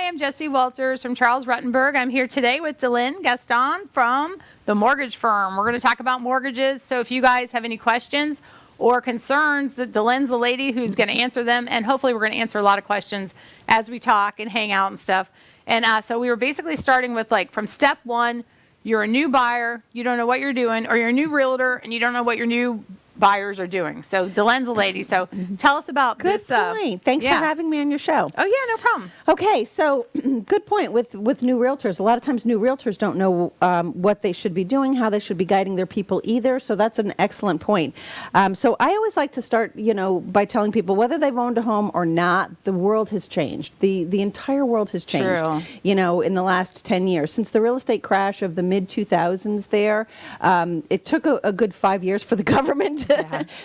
I'm Jessie Walters from Charles Rutenberg. I'm here today with Delynn Gaston from the mortgage firm. We're going to talk about mortgages. So if you guys have any questions or concerns, Delynn's the lady who's going to answer them. And hopefully we're going to answer a lot of questions as we talk and hang out and stuff. And so we were basically starting with from step one, you're a new buyer, you don't know what you're doing, or you're a new realtor and you don't know what your new buyers are doing. So Delynn's the lady. So tell us about good this. Good point. Thanks for having me on your show. Oh, yeah, no problem. Okay, so good point with new realtors. A lot of times new realtors don't know what they should be doing, how they should be guiding their people either. So that's an excellent point. So I always like to start, by telling people whether they've owned a home or not, the world has changed. The entire world has changed, True. In the last 10 years. Since the real estate crash of the mid-2000s there, it took a good 5 years for the government.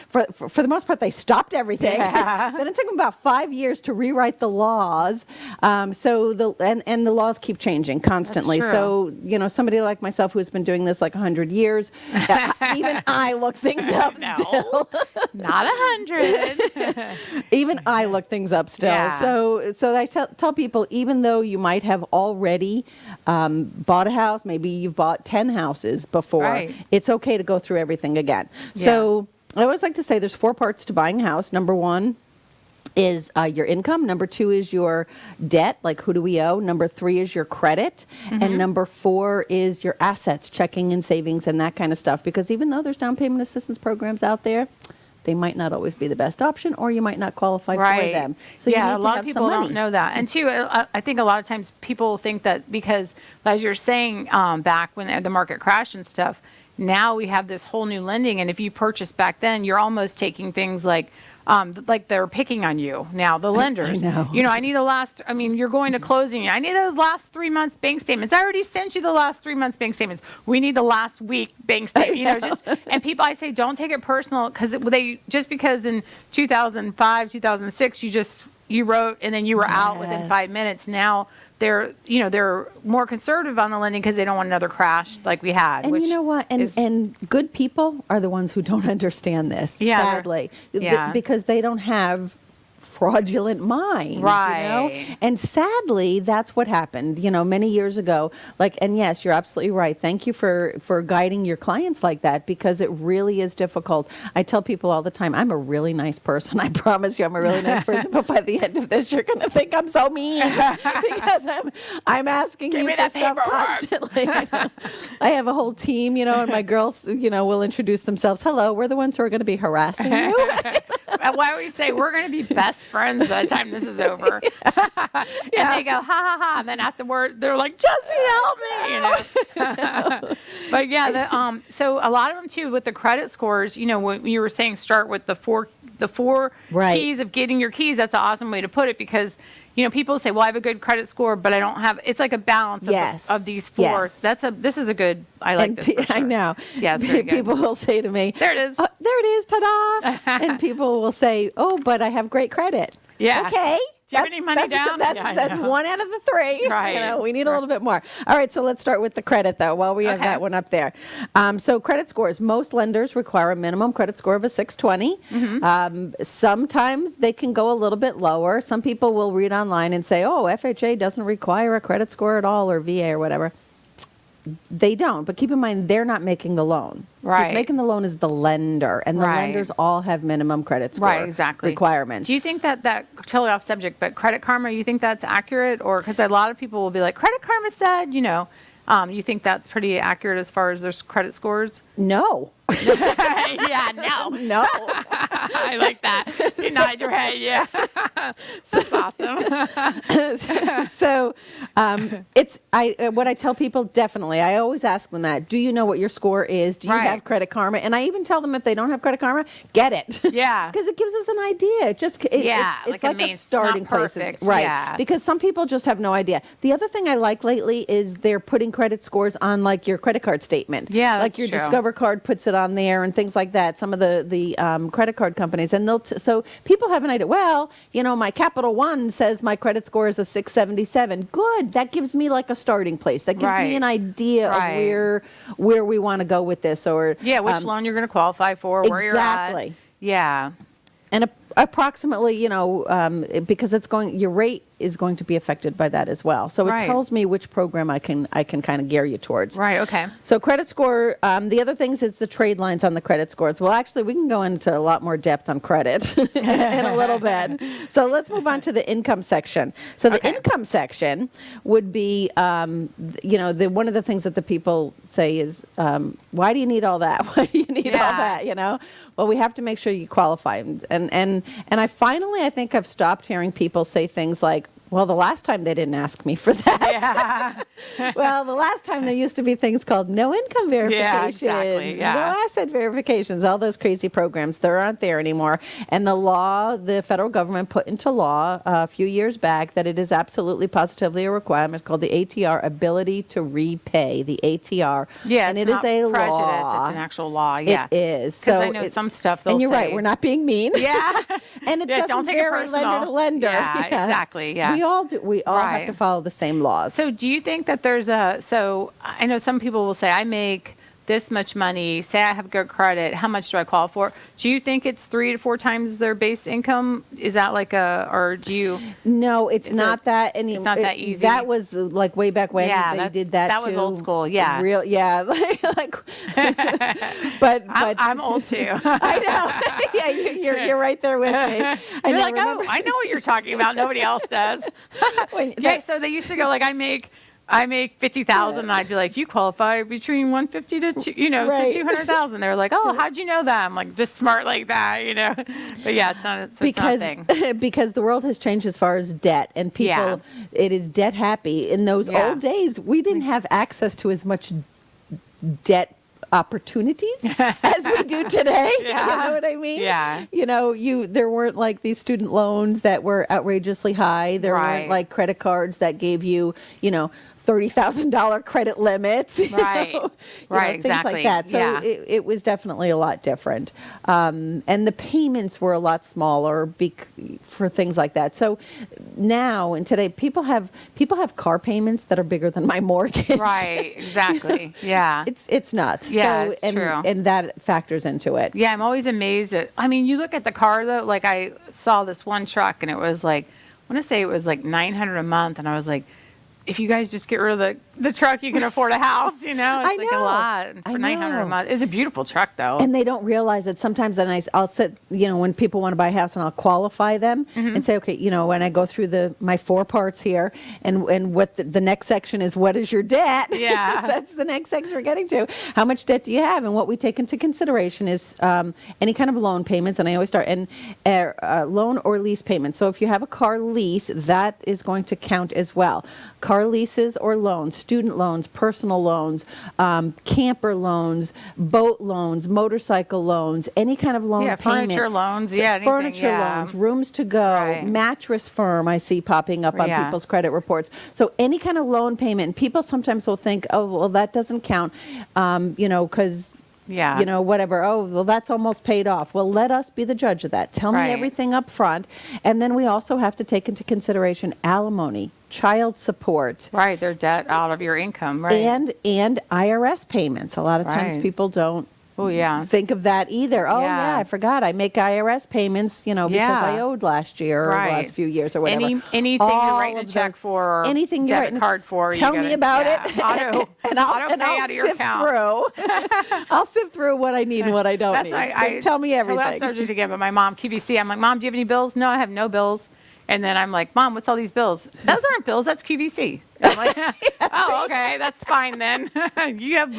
For the most part, they stopped everything. Then it took them about 5 years to rewrite the laws. So the laws keep changing constantly. So, somebody like myself who has been doing this 100 years, even I look things up still. Not 100. Even I look things up still. Yeah. So I tell people, even though you might have already bought a house, maybe you've bought 10 houses before, it's okay to go through everything again. Yeah. So I always like to say there's 4 parts to buying a house. Number 1 is your income. Number 2 is your debt, like who do we owe. Number 3 is your credit. And number 4 is your assets, checking and savings and that kind of stuff. Because even though there's down payment assistance programs out there, they might not always be the best option, or you might not qualify for them. So a lot of people don't know that. And two, I think a lot of times people think that because, as you're saying, back when the market crashed and stuff, now we have this whole new lending, and if you purchased back then, you're almost taking things like they're picking on you now, the lenders. I know. I need you're going to closing. I need those last 3 months bank statements. I already sent you the last 3 months bank statements. We need the last week bank statement. And people, I say, don't take it personal because because in 2005, 2006, you wrote and then you were out within 5 minutes. Now they're more conservative on the lending because they don't want another crash like we had. And you know what? And good people are the ones who don't understand this, sadly. Because they don't have fraudulent minds, And sadly, that's what happened, many years ago. And yes, you're absolutely right. Thank you for guiding your clients like that, because it really is difficult. I tell people all the time, I'm a really nice person. I promise you I'm a really nice person. But by the end of this, you're going to think I'm so mean because I'm asking you for stuff constantly. I have a whole team, and my girls, will introduce themselves. Hello, we're the ones who are going to be harassing you. Why we say we're going to be best friends by the time this is over. And they go, ha, ha, ha. And then afterward, they're like, Jessie, help me. But so a lot of them too, with the credit scores, when you were saying start with the four keys of getting your keys. That's an awesome way to put it, because people say, well, I have a good credit score, but I don't have, it's like a balance of these 4. Yes. This is a good, I like this for sure. I know. Yeah, it's very good. People will say to me, there it is. There it is, ta-da. And people will say, oh, but I have great credit. Yeah. Okay. Do you have any money down? That's 1 out of the 3. Right. We need a little bit more. All right, so let's start with the credit, though, while we have that one up there. So credit scores. Most lenders require a minimum credit score of a 620. Sometimes they can go a little bit lower. Some people will read online and say, oh, FHA doesn't require a credit score at all, or VA or whatever. They don't, but keep in mind, they're not making the loan. Right. Who's making the loan is the lender, and the lenders all have minimum credit score requirements. Do you think that totally off subject, but Credit Karma, you think that's accurate? Or because a lot of people will be like, Credit Karma said, you think that's pretty accurate as far as their credit scores? No. Yeah, no. I like that. You nod your head, yeah. That's awesome. So what I tell people, definitely, I always ask them that. Do you know what your score is? Do you have Credit Karma? And I even tell them if they don't have Credit Karma, get it. Yeah. Because it gives us an idea. It's like a starting place. Right. Because some people just have no idea. The other thing I like lately is they're putting credit scores on your credit card statement. Yeah, like your Discover card puts it on there and things like that. Some of the credit card companies, and so people have an idea. Well, my Capital One says my credit score is a 677. Good. That gives me a starting place. That gives me an idea of where we want to go with this, or which loan you're going to qualify for, where you're at. Exactly. Yeah. And approximately, because your rate is going to be affected by that as well. So it tells me which program I can kind of gear you towards. Right. Okay. So credit score. The other things is the trade lines on the credit scores. Well, actually, we can go into a lot more depth on credit in a little bit. So let's move on to the income section. So the income section would be, one of the things that the people say is, why do you need all that? Why do you need all that? Well, we have to make sure you qualify. And I think I've stopped hearing people say things like, well, the last time they didn't ask me for that. Yeah. Well, the last time there used to be things called no income verifications, no asset verifications, all those crazy programs. They aren't there anymore. And the federal government put into law a few years back that it is absolutely positively a requirement called the ATR, ability to repay, the ATR. Yeah, and it's not prejudice, it's an actual law. Yeah. It is. Because I know some stuff they'll say. And you're right, we're not being mean. Yeah. And it doesn't don't take it vary personal. lender to lender. Yeah, exactly. Yeah. We all do. We all have to follow the same laws. So do you think that so I know some people will say, I make this much money, say I have good credit, how much do I qualify for? Do you think it's 3 to 4 times their base income? Is that or do you? No, it's not that. It's not that easy. That was like way back when they did that. That was old school. Yeah. But I'm old too. I know. Yeah, you're right there with me. I know what you're talking about. Nobody else does. So they used to go I make 50,000, and I'd be like, you qualify between 150 to to 200,000. They were like, oh, how'd you know that? I'm like, just smart like that, But yeah, it's not. It's not a thing. Because the world has changed as far as debt, and people, it is debt happy. In those old days, we didn't have access to as much debt opportunities as we do today. You know what I mean? Yeah. There weren't like these student loans that were outrageously high. There weren't like credit cards that gave you, $30,000 credit limits. Right. Things like that. So it was definitely a lot different. And the payments were a lot smaller for things like that. So now and today, people have car payments that are bigger than my mortgage. Right. Exactly. Yeah. It's nuts. Yeah, so, it's true. And that factors into it. Yeah, I'm always amazed you look at the car though, like I saw this one truck and it was like, I want to say it was like $900 a month. And I was like, if you guys just get rid of the truck, you can afford a house, It's like a lot for $900 a month. It's a beautiful truck though. And they don't realize it. Sometimes I'll sit, when people want to buy a house, and I'll qualify them and say, okay, when I go through my 4 parts here and what the next section is, what is your debt? Yeah. That's the next section we're getting to. How much debt do you have? And what we take into consideration is any kind of loan payments. And I always start loan or lease payments. So if you have a car lease, that is going to count as well. Car leases or loans, student loans, personal loans, camper loans, boat loans, motorcycle loans, any kind of loan payment. Furniture loans, furniture loans, rooms to go, mattress firm I see popping up on people's credit reports. So any kind of loan payment, and people sometimes will think, oh, well, that doesn't count, because whatever. Oh, well, that's almost paid off. Well, let us be the judge of that. Tell me everything up front. And then we also have to take into consideration alimony, child support. Right, their debt out of your income, right. And IRS payments. A lot of times people don't think of that either. Oh, I forgot. I make IRS payments, because I owed last year or the last few years or whatever. Anything you're writing a check for, or anything you're writing card for, tell me about it. Auto pay out of your account. I'll sift through what I need and what I don't need. Tell me everything. I told you to give my mom QVC. I'm like, Mom, do you have any bills? No, I have no bills. And then I'm like, Mom, what's all these bills? Those aren't bills. That's QVC. I'm like, oh, okay, that's fine then. You have,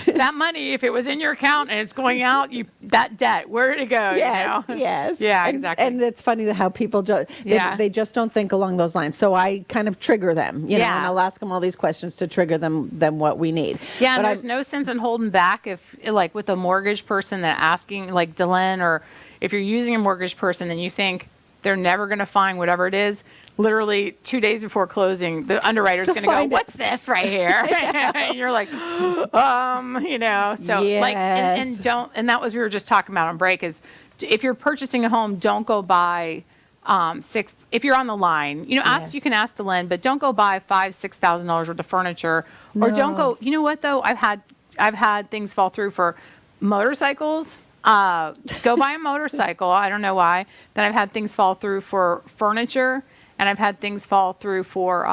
that money, if it was in your account and it's going out, that debt, where did it go? Yes. Yeah, exactly. And it's funny how people they just don't think along those lines. So I kind of trigger them, and I'll ask them all these questions to trigger them what we need. Yeah, but and there's no sense in holding back if, like, with a mortgage person that asking, like Delynn, or if you're using a mortgage person and you think they're never going to find whatever it is. Literally 2 days before closing, the underwriter's going to go, what's this right here? And you're like, so like, and don't, and that was, we were just talking about on break, is if you're purchasing a home, don't go buy, if you're on the line, you can ask Delynn, but don't go buy $5,000-$6,000 worth of furniture, or don't go, you know what though? I've had things fall through for motorcycles, Go buy a motorcycle. I don't know why. Then I've had things fall through for furniture, and I've had things fall through for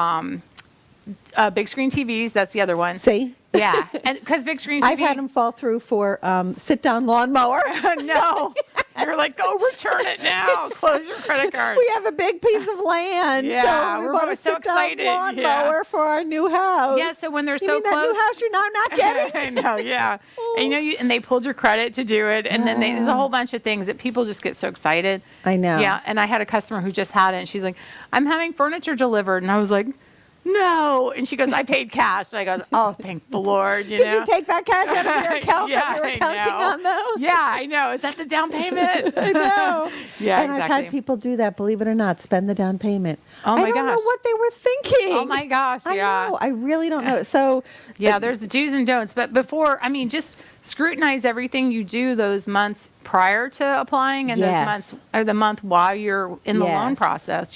big screen TVs. That's the other one. See? Yeah, and because big screen TV. I've had them fall through for sit-down lawnmower. No. You're like, go return it now. Close your credit card. We have a big piece of land. Yeah, so we we're bought both a so sit-down excited. lawnmower for our new house. Yeah, so when they're You so mean close. that new house you're now not getting? I know, yeah. And and they pulled your credit to do it, and then there's a whole bunch of things that people just get so excited. I know. Yeah, and I had a customer who just had it, and she's like, I'm having furniture delivered, and I was like, no. And she goes, I paid cash. And I go, oh, thank the Lord. Did you take that cash out of your account that you were counting on, though? Yeah, I know. Is that the down payment? I know. Yeah, and exactly. I've had people do that, believe it or not, spend the down payment. Oh, my I don't know gosh. what they were thinking. Oh, my gosh, yeah. I know. I really don't know. So, yeah, there's the do's and don'ts. But before, I mean, just scrutinize everything you do those months prior to applying and those months or the month while you're in the loan process,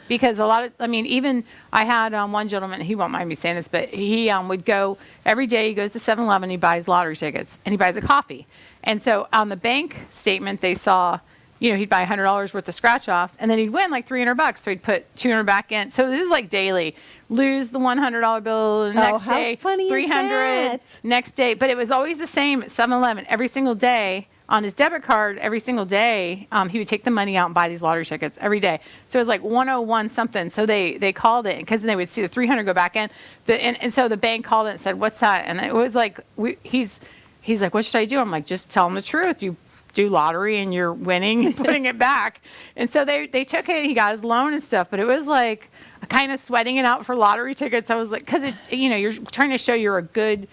because even I had one gentleman, he won't mind me saying this, but he would go every day. He goes to 7-Eleven, he buys lottery tickets, and he buys a coffee. And so on the bank statement, they saw, he'd buy $100 worth of scratch offs, and then he'd win like $300. So he'd put $200 back in. So this is like daily. Lose the $100 bill the next day, funny is $300 that? next day. But it was always the same at 7-Eleven every single day. On his debit card, every single day, he would take the money out and buy these lottery tickets every day. So it was like 101 something. So they called it because they would see the $300 go back in. And so the bank called it and said, "What's that?" And it was like, he's like, "What should I do?" I'm like, "Just tell him the truth. You do lottery and you're winning and putting it back." And so they took it. He got his loan and stuff. But it was like kind of sweating it out for lottery tickets. I was like, because you're trying to show you're a good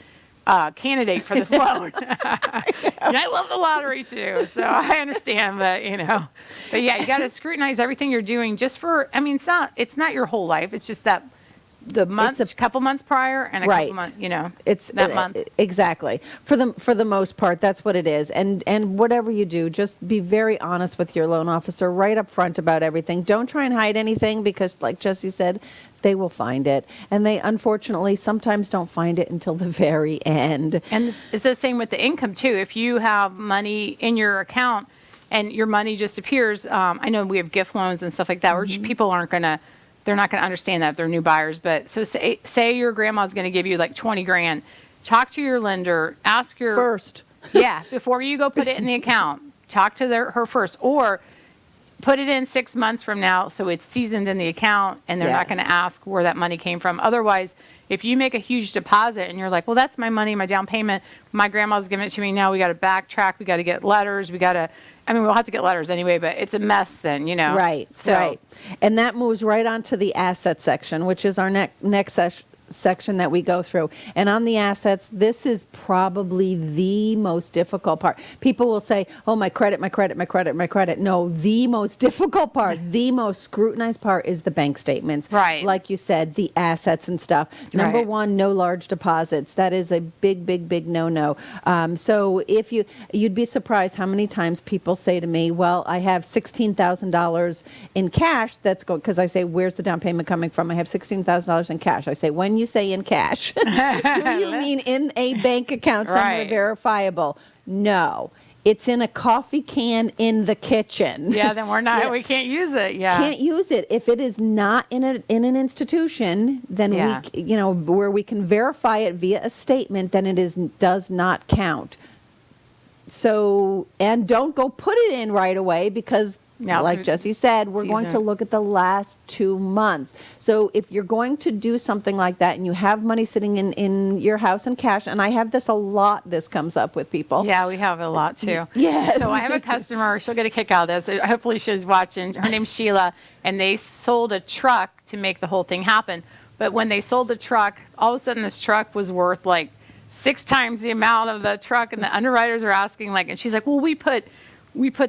candidate for this loan. And I love the lottery too, so I understand, but yeah, you got to scrutinize everything you're doing just for, it's not your whole life. It's just that the month, a couple months prior and a couple months, it's that month. Exactly. For the most part, that's what it is. And whatever you do, just be very honest with your loan officer right up front about everything. Don't try and hide anything because, like Jessie said, they will find it. And they, unfortunately, sometimes don't find it until the very end. And it's the same with the income, too. If you have money in your account and your money just appears, I know we have gift loans and stuff like that, which people they're not going to understand that if they're new buyers. But so say your grandma's going to give you like 20 grand. Talk to your lender. Ask your... First. Yeah, before you go put it in the account. Talk to her first. Or put it in 6 months from now so it's seasoned in the account and they're not going to ask where that money came from. Otherwise, if you make a huge deposit and you're like, well, that's my money, my down payment, my grandma's giving it to me now, we got to backtrack, we got to get letters, we'll have to get letters anyway, but it's a mess then, Right, so. right. And that moves right on to the asset section, which is our next section that we go through. And on the assets, this is probably the most difficult part. People will say, oh, my credit. No, the most difficult part, the most scrutinized part is the bank statements. Right. Like you said, the assets and stuff. Number one, no large deposits. That is a big no-no. So if you'd be surprised how many times people say to me, well, I have $16,000 in cash that's going, because I say, where's the down payment coming from? I have $16,000 in cash. I say, when you say in cash, do you mean in a bank account somewhere verifiable? No. It's in a coffee can in the kitchen. Yeah, then we can't use it. Yeah. Can't use it. If it is not in an institution, then where we can verify it via a statement, then does not count. So, and don't go put it in right away because like Jessie said, we're going to look at the last 2 months. So if you're going to do something like that and you have money sitting in your house in cash, and I have this a lot, this comes up with people. Yeah, we have a lot too. Yes. So I have a customer, she'll get a kick out of this. Hopefully she's watching. Her name's Sheila, and they sold a truck to make the whole thing happen. But when they sold the truck, all of a sudden this truck was worth like 6 times the amount of the truck, and the underwriters are asking and she's like, well, we put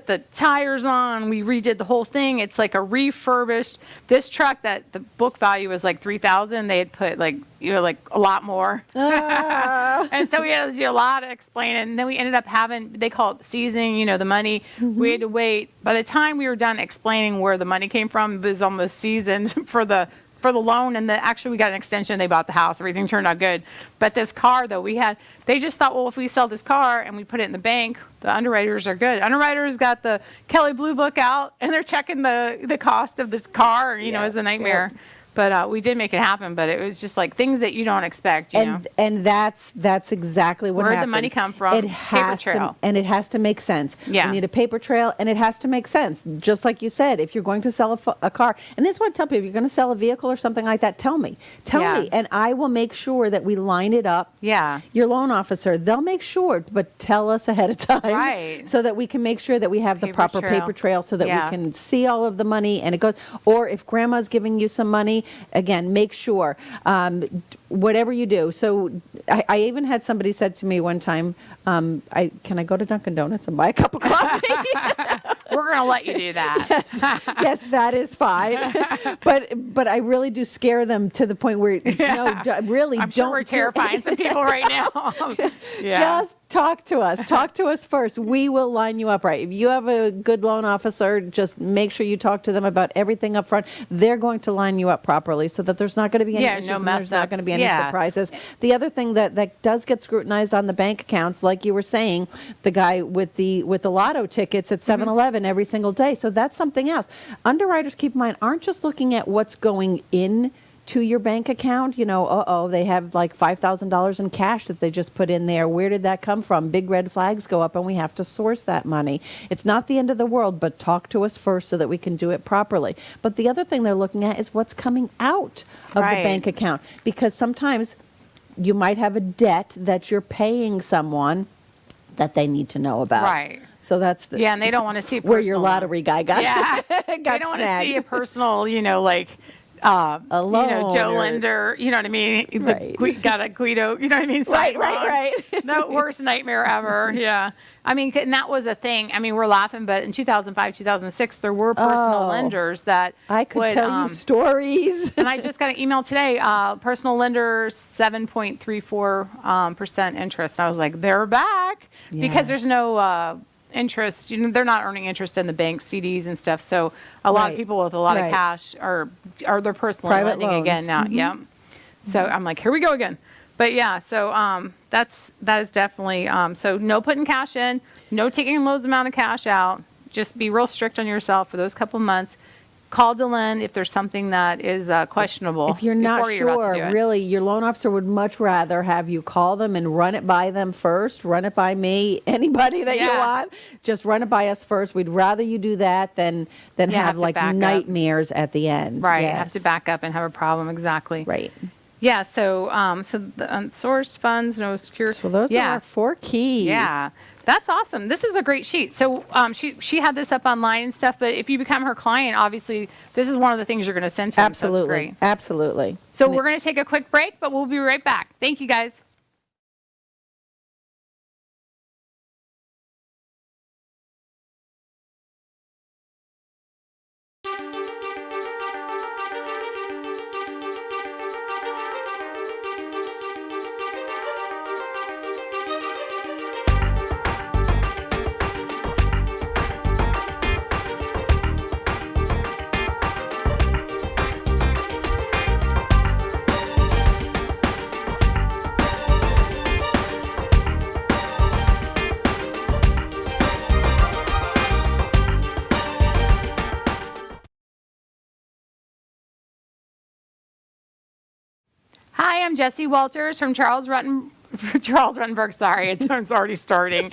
the tires on, we redid the whole thing. It's like a refurbished. This truck that the book value was like $3,000, they had put like a lot more. And so we had to do a lot of explaining. And then we ended up having, they call it seasoning, the money. We had to wait. By the time we were done explaining where the money came from, it was almost seasoned for the for the loan, and actually we got an extension. They bought the house. Everything turned out good. But this car, though, they just thought, well, if we sell this car and we put it in the bank, the underwriters are good. Underwriters got the Kelley Blue Book out, and they're checking the cost of the car, you know, it's a nightmare. Yeah. But we did make it happen, but it was just like things that you don't expect, you know. And that's exactly what happens. Where did the money come from? It has to, and it has to make sense. Yeah. You need a paper trail, and it has to make sense. Just like you said, if you're going to sell a car, and this is what I tell people, if you're going to sell a vehicle or something like that, tell me, and I will make sure that we line it up. Yeah. Your loan officer, they'll make sure, but tell us ahead of time. Right. So that we can make sure that we have the proper paper trail so that we can see all of the money and it goes, or if grandma's giving you some money, again, make sure, whatever you do. So I even had somebody said to me one time, can I go to Dunkin' Donuts and buy a cup of coffee? We're going to let you do that. Yes, that is fine. But I really do scare them to the point where, really I'm sure we're terrifying some people right now. Just talk to us. Talk to us first. We will line you up right. If you have a good loan officer, just make sure you talk to them about everything up front. They're going to line you up properly so that there's not going to be any issues and there's not going to be any surprises. The other thing that does get scrutinized on the bank accounts, like you were saying, the guy with the lotto tickets at 7-Eleven every single day. So that's something else. Underwriters, keep in mind, aren't just looking at what's going in to your bank account. They have like $5,000 in cash that they just put in there. Where did that come from? Big red flags go up and we have to source that money. It's not the end of the world, but talk to us first so that we can do it properly. But the other thing they're looking at is what's coming out of the bank account, because sometimes you might have a debt that you're paying someone that they need to know about. Right. So that's and they don't want to see where your lottery guy got they don't want to see a personal, a loan, Joe Linder, you know what I mean? Right. Got a Guido, you know what I mean? Right. The worst nightmare ever. Yeah. I mean, and that was a thing. I mean, we're laughing, but in 2005, 2006, there were personal lenders that I could tell you stories. And I just got an email today, personal lenders, 7.34% interest. I was like, they're back because there's no interest. They're not earning interest in the bank CDs and stuff. So a lot of people with a lot of cash are they're personally lending loans again now. Mm-hmm. Yeah. So I'm like, here we go again. But so that is definitely so no putting cash in, no taking loads amount of cash out. Just be real strict on yourself for those couple of months. Call Delynn if there's something that is questionable. If you're not sure, really, your loan officer would much rather have you call them and run it by them first. Run it by me, anybody that you want. Just run it by us first. We'd rather you do that than have like nightmares at the end. Right. Yes. Have to back up and have a problem. Exactly. Right. Yeah. So the unsourced funds, no secure. So those are our 4 keys. Yeah. That's awesome. This is a great sheet. So she had this up online and stuff, but if you become her client, obviously this is one of the things you're going to send to them. Absolutely. So great. Absolutely. So we're going to take a quick break, but we'll be right back. Thank you, guys. Hi, I'm Jessie Walters from Charles Rutenberg. Sorry, it's already starting.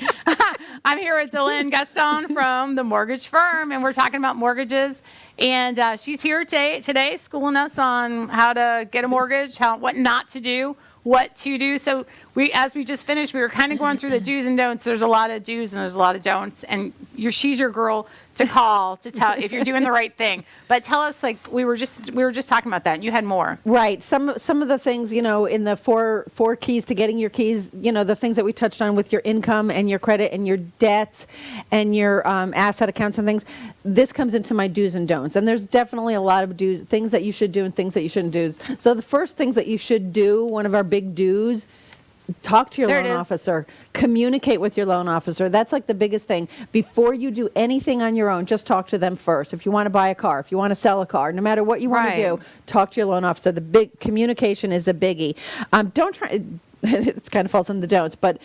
I'm here with Delynn Gaston from the mortgage firm, and we're talking about mortgages. And she's here today schooling us on how to get a mortgage, what not to do, what to do. So as we just finished, we were kind of going through the do's and don'ts. There's a lot of do's and there's a lot of don'ts. And she's your girl to call to tell if you're doing the right thing. But tell us, like we were just talking about that, and you had more. Right. Some of the things, in the four keys to getting your keys, the things that we touched on with your income and your credit and your debts and your asset accounts and things. This comes into my do's and don'ts. And there's definitely a lot of do's, things that you should do and things that you shouldn't do. So the first things that you should do, one of our big do's, Talk to your loan officer. Communicate with your loan officer. That's like the biggest thing. Before you do anything on your own, just talk to them first. If you want to buy a car, if you want to sell a car, no matter what you want to do, talk to your loan officer. The big communication is a biggie. Don't try. It's kind of falls in the don'ts, but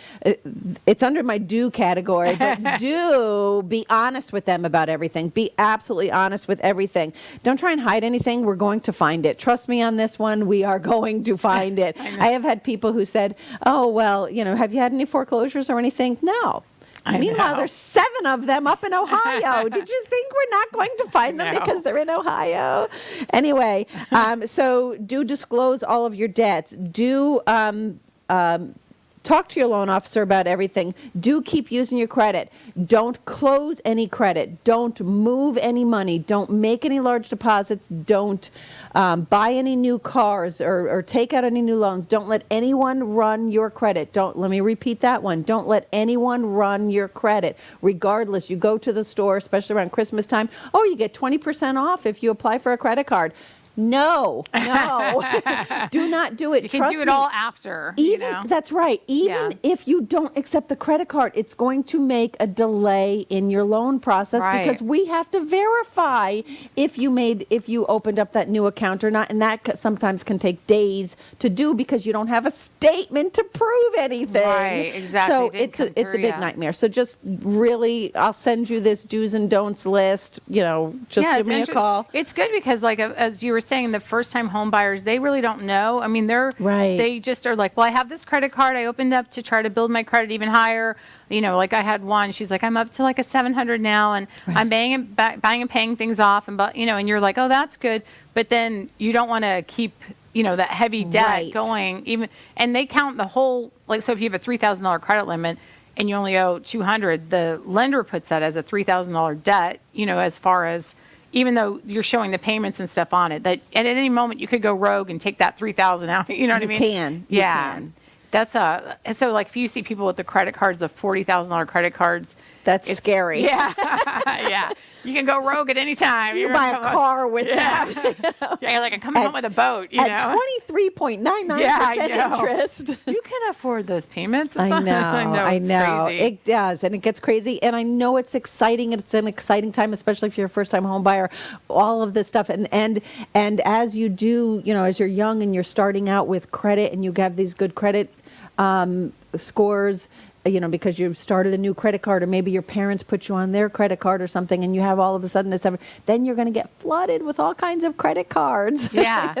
it's under my do category. But do be honest with them about everything. Be absolutely honest with everything. Don't try and hide anything. We're going to find it. Trust me on this one. We are going to find it. I have had people who said, "Oh, well, have you had any foreclosures or anything?" No. Meanwhile, there's 7 of them up in Ohio. Did you think we're not going to find them because they're in Ohio? Anyway, so do disclose all of your debts. Do talk to your loan officer about everything. Do keep using your credit. Don't close any credit. Don't move any money. Don't make any large deposits. Don't buy any new cars or take out any new loans. Don't let anyone run your credit. Let me repeat that one. Don't let anyone run your credit. Regardless, you go to the store, especially around Christmas time. Oh, you get 20% off if you apply for a credit card. No, do not do it. You can do it all after. That's right. Even if you don't accept the credit card, it's going to make a delay in your loan process because we have to verify if you opened up that new account or not, and that sometimes can take days to do because you don't have a statement to prove anything. Right, exactly. So it's a big nightmare. So just really, I'll send you this do's and don'ts list. Just give me a call. It's good because, like as you were saying, the first-time home buyers, they really don't know. I mean, they just are like, well, I have this credit card I opened up to try to build my credit even higher. Like I had one, she's like, I'm up to like a 700 now, and I'm buying and paying things off, and and you're like, oh, that's good, but then you don't want to keep that heavy debt going, and they count the whole, like, so if you have a $3,000 credit limit and you only owe $200, the lender puts that as a $3,000 debt, as far as, even though you're showing the payments and stuff on it, that at any moment you could go rogue and take that $3,000 out. You know what I mean? You can. That's so like if you see people with the credit cards, the $40,000 credit cards, that's scary. Yeah, yeah. You can go rogue at any time. You buy a car with that. Yeah, you're like, I'm coming home with a boat. At 23.99% interest. You can afford those payments. I know. Crazy. It does, and it gets crazy. And I know it's exciting. It's an exciting time, especially if you're a first-time home buyer. All of this stuff, and as you do, as you're young and you're starting out with credit, and you have these good credit scores, because you've started a new credit card, or maybe your parents put you on their credit card or something, and you have all of a sudden this, then you're going to get flooded with all kinds of credit cards. Yeah.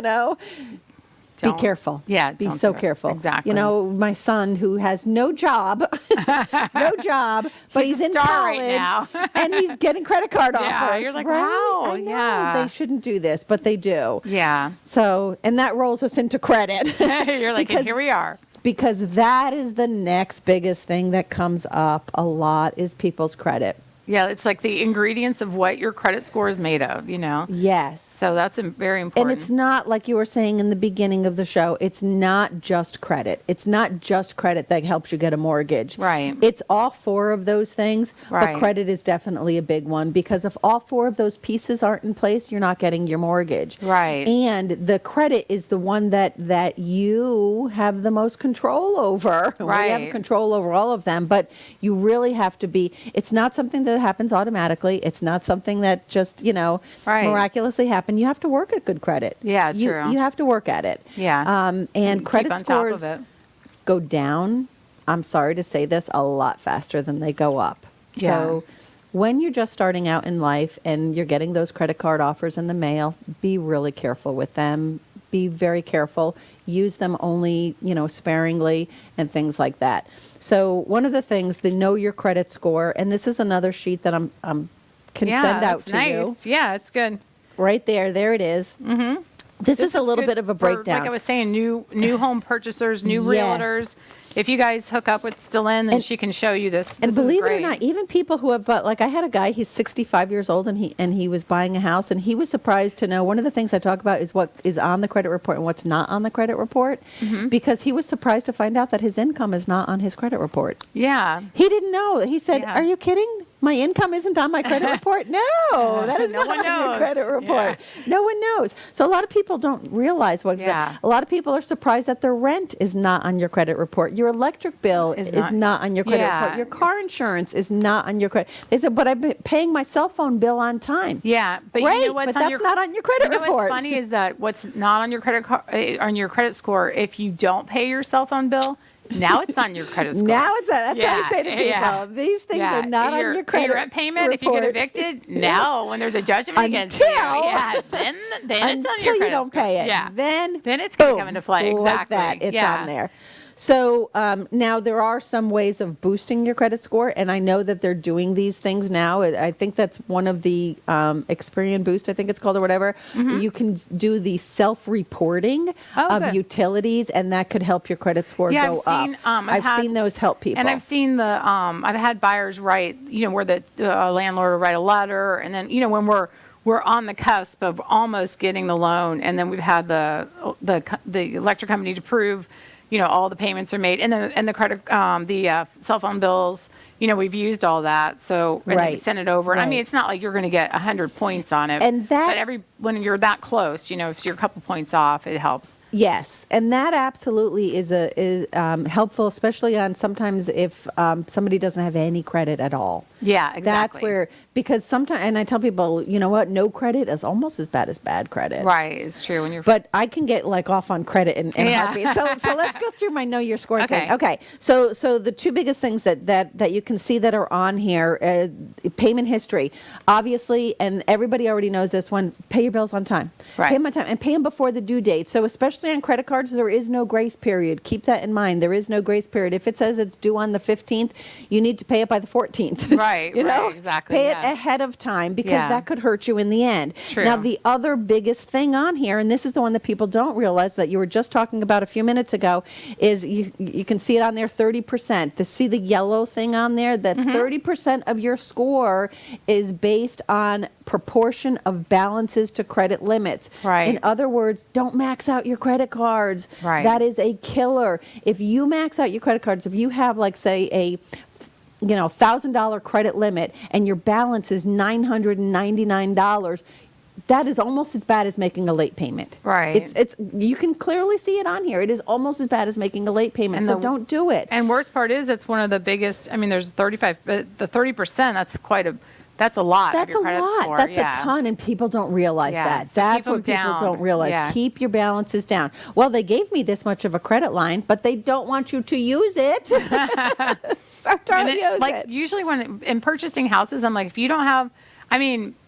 Be careful. Yeah. Be so careful. Exactly. My son, who has no job, but he's in college right now. and he's getting credit card offers. Yeah. You're like, right? wow. I know. They shouldn't do this, but they do. Yeah. So, and that rolls us into credit. You're like, and here we are. Because that is the next biggest thing that comes up a lot is people's credit. Yeah, it's like the ingredients of what your credit score is made of, Yes. So that's very important. And it's not, like you were saying in the beginning of the show, it's not just credit. It's not just credit that helps you get a mortgage. Right. It's all 4 of those things, right. But credit is definitely a big one, because if all 4 of those pieces aren't in place, you're not getting your mortgage. Right. And the credit is the one that you have the most control over. Right. We have control over all of them, but you really have to be, it's not something that happens automatically. It's not something that just, miraculously happened. You have to work at good credit. Yeah, true. You have to work at it. Yeah. And credit scores top of it. Go down, I'm sorry to say this, a lot faster than they go up. Yeah. So when you're just starting out in life and you're getting those credit card offers in the mail, be really careful with them. Be very careful. Use them only, sparingly, and things like that. So one of the things, the know your credit score, and this is another sheet that can send out to you. Yeah, it's good. Right there it is. Mm-hmm. This is a little bit of a breakdown. Like I was saying, new home purchasers, new realtors. If you guys hook up with Delynn, then she can show you this. And believe it or not, even people who have bought, like I had a guy, he's 65 years old, and he was buying a house, and he was surprised to know, one of the things I talk about is what is on the credit report and what's not on the credit report, because he was surprised to find out that his income is not on his credit report. Yeah. He didn't know. He said, "Are you kidding? my income isn't on my credit report? No, that is No not one on your knows. credit report. Yeah. No one knows. So a lot of people don't realize what a lot of people are surprised that their rent is not on your credit report. Your electric bill is not on your credit report. Your car insurance is not on your credit. They said, but I've been paying my cell phone bill on time. Yeah, but great, you know what's but that's not on your credit report. What's funny is that what's not on your on your credit score, if you don't pay your cell phone bill, now it's on your credit score. Now it's that's what I say to people. These things are not on your credit your rent payment. report. If you get evicted, now when there's a judgment against you, then it's on your credit until you don't pay it. Yeah, then it's going to come into play. Exactly. Like that, it's on there. So now there are some ways of boosting your credit score, and I know that they're doing these things now. I think that's one of the Experian Boost, I think it's called, or whatever. Mm-hmm. You can do the self-reporting of utilities, and that could help your credit score go up. I've seen those help people. And I've seen I've had buyers write, where the landlord will write a letter, and then, when we're on the cusp of almost getting the loan, and then we've had the electric company to prove all the payments are made, and the credit, the cell phone bills, we've used all that. So and then we send it over. I mean, it's not like you're going to get 100 points on it, but when you're that close, if you're a couple points off, it helps. Yes, and that absolutely is helpful, especially on sometimes if somebody doesn't have any credit at all. Yeah, exactly. That's where, because sometimes, and I tell people, you know what, no credit is almost as bad as bad credit. Right, it's true. But I can get off on credit in a heartbeat. So let's go through my Know Your Score thing. Okay, so the two biggest things that you can see that are on here, payment history, obviously, and everybody already knows this one, pay your bills on time. Right. Pay them on time, and pay them before the due date. So especially on credit cards, there is no grace period. Keep that in mind. There is no grace period. If it says it's due on the 15th, you need to pay it by the 14th. Right, exactly. Pay it ahead of time, because that could hurt you in the end. True. Now, the other biggest thing on here, and this is the one that people don't realize that you were just talking about a few minutes ago, is you can see it on there, 30%. See the yellow thing on there? That's 30% of your score is based on proportion of balances to credit limits. Right. In other words, don't max out your credit cards. Right. That is a killer. If you max out your credit cards, if you have, like, say, a $1,000 credit limit and your balance is $999, that is almost as bad as making a late payment. Right. It's you can clearly see it on here. It is almost as bad as making a late payment. So don't do it. And worst part is, it's one of the biggest. I mean, there's 35, but the 30%. That's a lot. That's of your credit score. That's a ton, and people don't realize that. So that's what people don't realize. Yeah. Keep your balances down. Well, they gave me this much of a credit line, but they don't want you to use it. So don't use it. Usually in purchasing houses, I'm like, if you don't have,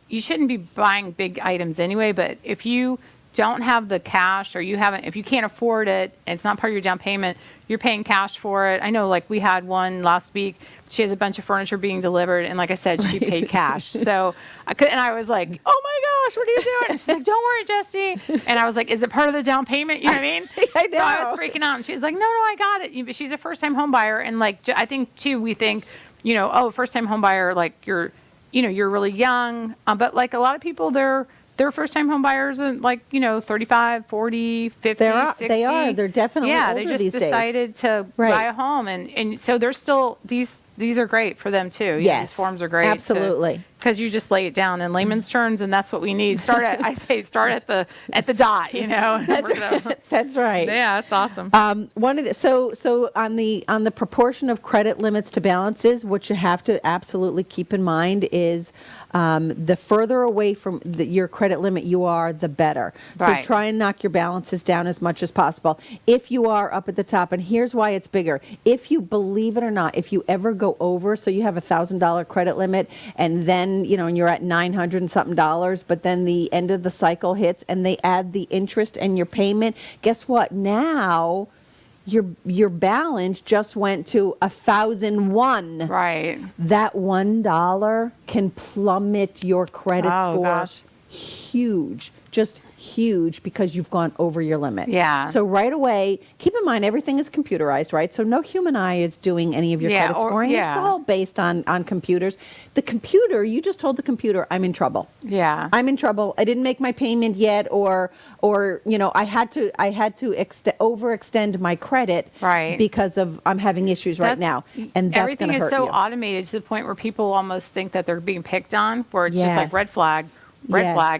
you shouldn't be buying big items anyway, but if you don't have the cash, or if you can't afford it, and it's not part of your down payment, you're paying cash for it. I know, like, we had one last week. She has a bunch of furniture being delivered, and like I said, she paid cash. So I was like, oh my gosh, what are you doing? And she's like, don't worry, Jessie. And I was like, is it part of the down payment? You know what I mean? I know. So I was freaking out, and she was like, no, I got it. But she's a first-time home buyer, and like, I think too, we think, first-time home buyer, like, you're really young, but like a lot of people, they're first-time home buyers, and 35, 40, 50, 60. They are. They're definitely older they just these days. decided to buy a home, and so they're still these are great for them too. Yes, these forms are great. Absolutely. Because you just lay it down in layman's terms, and that's what we need. Start at the dot. That's right. Yeah, that's awesome. So on the proportion of credit limits to balances, what you have to absolutely keep in mind is the further away from your credit limit you are, the better. So try and knock your balances down as much as possible. If you are up at the top, and here's why it's bigger. If you believe it or not, if you ever go over, so you have $1,000 credit limit, and then and you're at $900 and something, but then the end of the cycle hits, and they add the interest and your payment. Guess what? Now your balance just went to 1,001. Right. That $1 can plummet your credit score huge, just huge, because you've gone over your limit. Yeah. So right away, keep in mind, everything is computerized, right? So no human eye is doing any of your credit scoring. It's all based on computers. The computer, you just told the computer, I'm in trouble. Yeah. I'm in trouble. I didn't make my payment yet, or I had to overextend my credit because of I'm having issues right now. And that's everything is so you. automated to the point where people almost think that they're being picked on, where it's just like red flag,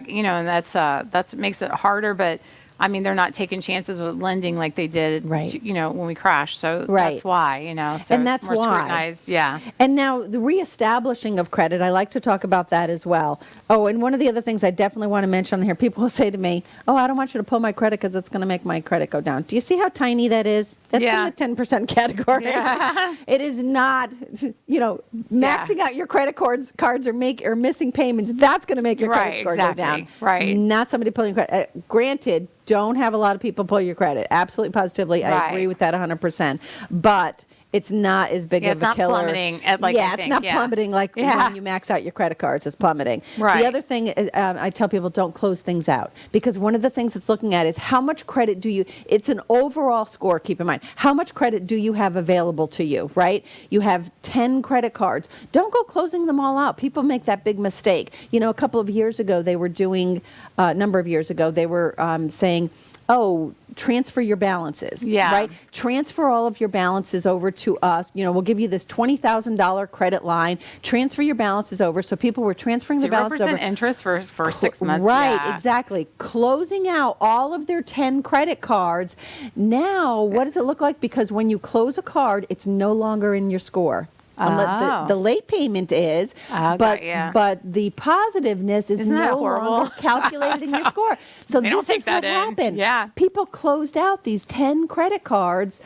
and that's what makes it harder. But I mean, they're not taking chances with lending like they did, when we crashed. So that's why, so and that's it's more scrutinized. Yeah. And now the reestablishing of credit, I like to talk about that as well. Oh, and one of the other things I definitely want to mention on here, people will say to me, oh, I don't want you to pull my credit because it's going to make my credit go down. Do you see how tiny that is? That's in the 10% category. Yeah. It is not, maxing out your credit cards or missing payments. That's going to make your credit score go down. Right. Not somebody pulling credit. Granted, don't have a lot of people pull your credit. Absolutely, positively. I agree with that 100%. But it's not as big of a killer. It's not plummeting. It's not plummeting like when you max out your credit cards. It's plummeting. Right. The other thing is, I tell people, don't close things out, because one of the things it's looking at is how much credit do you, it's an overall score, keep in mind. How much credit do you have available to you, right? You have 10 credit cards. Don't go closing them all out. People make that big mistake. A couple of years ago, they were doing, a number of years ago, they were saying, oh, transfer your balances, right? Transfer all of your balances over to us. We'll give you this $20,000 credit line. Transfer your balances over. So people were transferring the balances over. 0% interest for 6 months. Right, exactly. Closing out all of their 10 credit cards. Now, what does it look like? Because when you close a card, it's no longer in your score. The late payment is, but the positiveness is no longer calculated in your score. So this is what happened. Yeah. People closed out these 10 credit cards,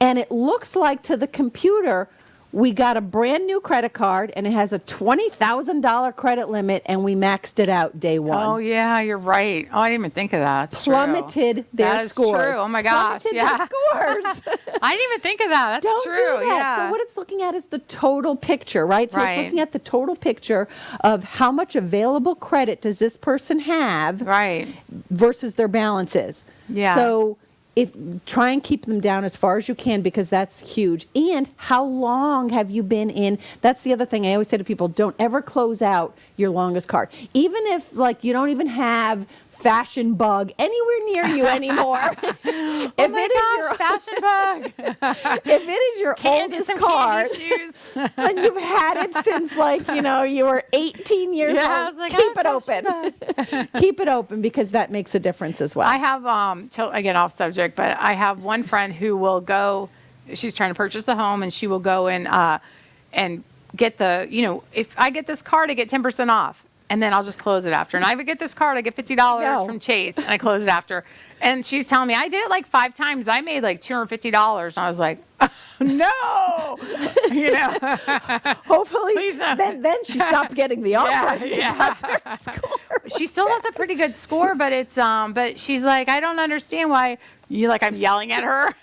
and it looks like to the computer, we got a brand new credit card, and it has a $20,000 credit limit, and we maxed it out day one. Oh, yeah, you're right. Oh, I didn't even think of that. That's plummeted their scores. That is true. Oh, my gosh. Plummeted their scores. I didn't even think of that. That's true. Don't do that. Yeah. So what it's looking at is the total picture, right? So it's looking at the total picture of how much available credit does this person have versus their balances. Yeah. So try and keep them down as far as you can, because that's huge. And how long have you been in? That's the other thing I always say to people: don't ever close out your longest card, even if you don't even have Fashion Bug anywhere near you anymore. Fashion Bug. If it is your oldest card and you've had it since you were 18 years old, keep it open. Keep it open, because that makes a difference as well. I have again off subject, but I have one friend who will go. She's trying to purchase a home, and she will go and get if I get this card, I get 10% off. And then I'll just close it after. And I would get this card, I get $50 from Chase, and I close it after. And she's telling me, I did it like 5 times. I made like $250. And I was like, oh, no. Hopefully, then she stopped getting the offers. Her score. She still has a pretty good score, but it's but she's like, I don't understand why I'm yelling at her.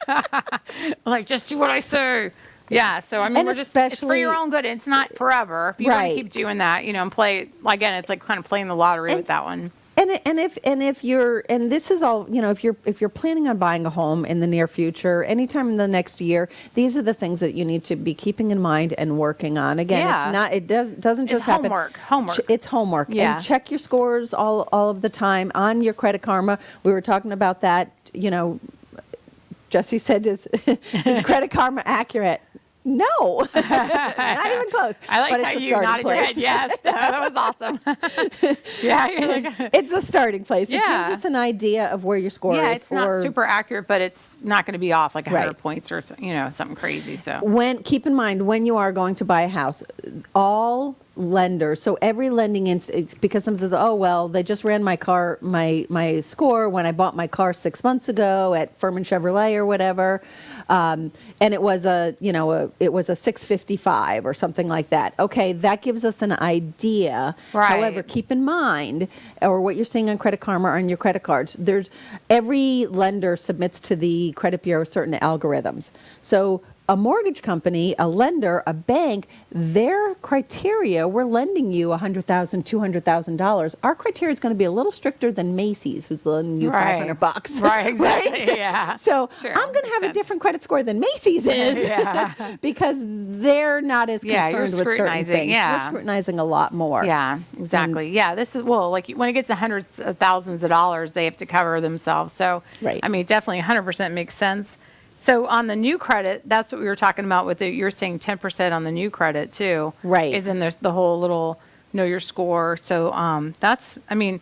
Like, just do what I say. Yeah, so I mean, it's for your own good. It's not forever. If you want to keep doing that, and play again, it's like kind of playing the lottery with that one. And if you're, and this is all, if you're planning on buying a home in the near future, anytime in the next year, these are the things that you need to be keeping in mind and working on. Again, it doesn't just happen. Homework. It's homework. Yeah. And check your scores all of the time on your Credit Karma. We were talking about that. Jessie said, is Credit Karma accurate? No, not even close. I like how you nodded your head. Yes, that was awesome. It's a starting place. It gives us an idea of where your score is. Yeah, it's not super accurate, but it's not going to be off like 100 points or something crazy. So keep in mind, when you are going to buy a house, all lenders, so every lending because someone says, oh, well, they just ran my score when I bought my car 6 months ago at Furman Chevrolet or whatever, and it was a 655 or something like that. Okay, that gives us an idea. However, keep in mind, or what you're seeing on Credit Karma or on your credit cards, every lender submits to the credit bureau certain algorithms. So a mortgage company, a lender, a bank, their criteria, we're lending you $100,000, $200,000. Our criteria is going to be a little stricter than Macy's, who's lending you $500. Right, exactly. Right? Yeah. So sure. I'm going to have a different credit score than Macy's is because they're not as concerned with certain things. You're scrutinizing a lot more. Yeah, exactly. This is, well, like when it gets to hundreds of thousands of dollars, they have to cover themselves. So, right. I mean, definitely 100% makes sense. So on the new credit, that's what we were talking about with it. You're saying 10% on the new credit too. Right. Is in the whole little know your score. So that's, I mean,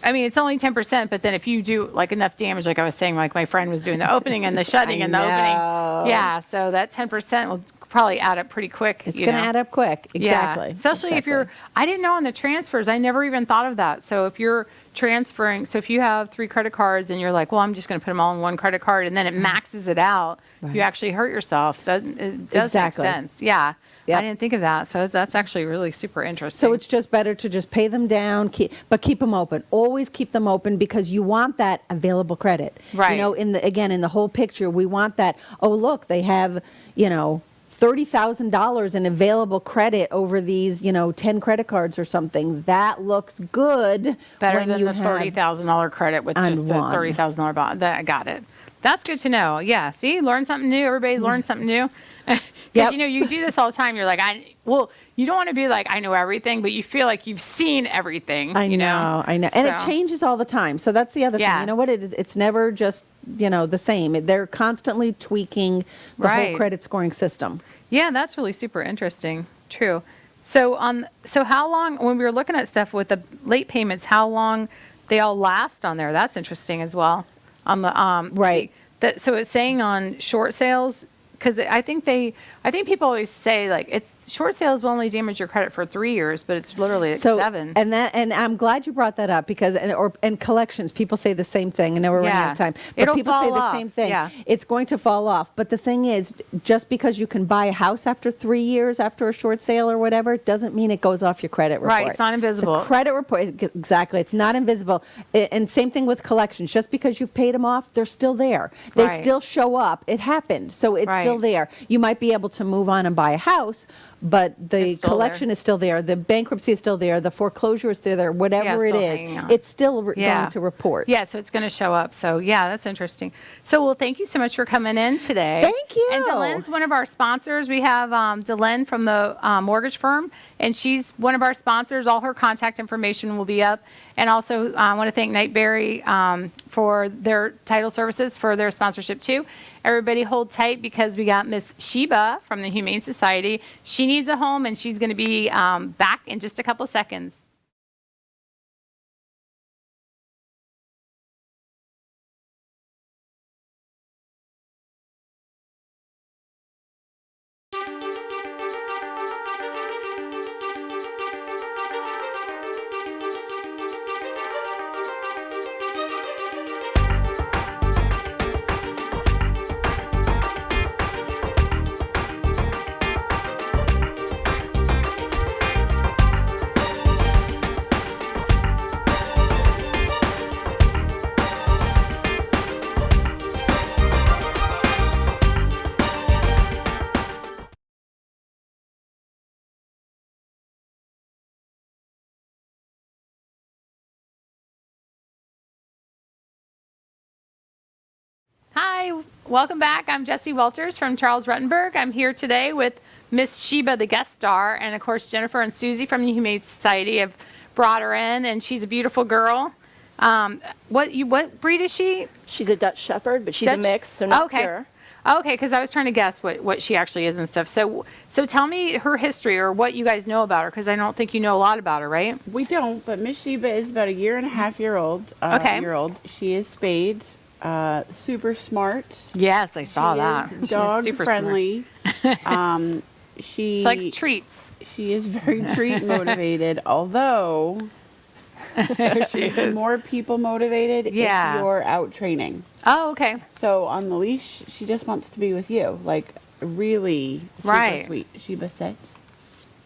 it's only 10%, but then if you do like enough damage, like I was saying, like my friend was doing the opening and the shutting and the opening. Yeah. So that 10% will probably add up pretty quick. It's going to add up quick. Exactly. Yeah. Especially if you're, I didn't know on the transfers, I never even thought of that. So if you're transferring, so if you have 3 credit cards and you're like, well, I'm just going to put them all in one credit card and then it maxes it out, you actually hurt yourself. It does make sense. Yeah. Yep. I didn't think of that. So that's actually really super interesting. So it's just better to just pay them down, but keep them open. Always keep them open because you want that available credit. Right. You know, in the whole picture, we want that, oh, look, they have, $30,000 in available credit over these, 10 credit cards or something. That looks good. Better when than you the $30,000 credit with just a $30,000 bond. I got it. That's good to know. Yeah. See, learn something new. Everybody's learned something new. Because, you do this all the time. You're like, you don't want to be like, I know everything, but you feel like you've seen everything. I know. And it changes all the time. So that's the other thing. You know what it is? It's never just, the same. They're constantly tweaking the whole credit scoring system. Yeah, that's really super interesting. True. So how long, when we were looking at stuff with the late payments, how long they all last on there? That's interesting as well. On the so it's saying on short sales, because I think people always say like it's short sales will only damage your credit for 3 years, but it's literally like 7. And I'm glad you brought that up because and collections, people say the same thing, and now we're running out of time. But people say the same thing. Yeah. It's going to fall off. But the thing is, just because you can buy a house after 3 years after a short sale or whatever, it doesn't mean it goes off your credit report. Right, it's not invisible. The credit report, exactly, it's not invisible. And same thing with collections. Just because you've paid them off, they're still there. They still show up. It happened, so it's still there. You might be able to move on and buy a house, but the collection is still there. The bankruptcy is still there. The foreclosure is still there. Whatever it is, it's still going to report. Yeah, so it's going to show up. So, yeah, that's interesting. So, well, thank you so much for coming in today. Thank you. And Delynn's one of our sponsors. We have Delynn from the mortgage firm, and she's one of our sponsors. All her contact information will be up. And also, I want to thank Knightberry for their title services, for their sponsorship, too. Everybody hold tight because we got Miss SHEBA from the Humane Society. She needs a home, and she's going to be back in just a couple seconds. Hi, welcome back. I'm Jessie Walters from Charles Rutenberg. I'm here today with Miss SHEBA, the guest star, and of course Jennifer and Susie from the Humane Society have brought her in, and she's a beautiful girl. What breed is she? She's a Dutch Shepherd, but she's a mix, so not pure. Okay, because I was trying to guess what she actually is and stuff. So tell me her history or what you guys know about her, because I don't think you know a lot about her, right? We don't, but Miss SHEBA is about a year and a half year old. She is spayed. Super smart. Yes, I saw that. She's dog super friendly. She likes treats. She is very treat motivated, although she is more people motivated if you're out training. Oh, okay. So on the leash, she just wants to be with you, like really super sweet. SHEBA sits.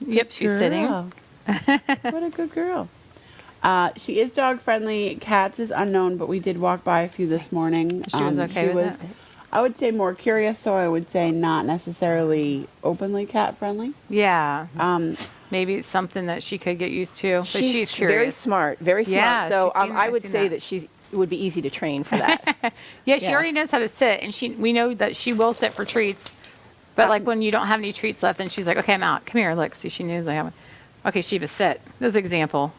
Yep, she's sitting. What a good girl. She is dog friendly. Cats is unknown, but we did walk by a few this morning. She was okay with it? I would say more curious, so I would say not necessarily openly cat friendly. Yeah. Maybe it's something that she could get used to, but she's curious. Very smart, very smart. Yeah, so I would say that she would be easy to train for that. Yeah, she already knows how to sit, and we know that she will sit for treats. But like when you don't have any treats left, then she's like, okay, I'm out. Come here, look. See, she knows I haven't. Okay, Sheba, sit. This is an example.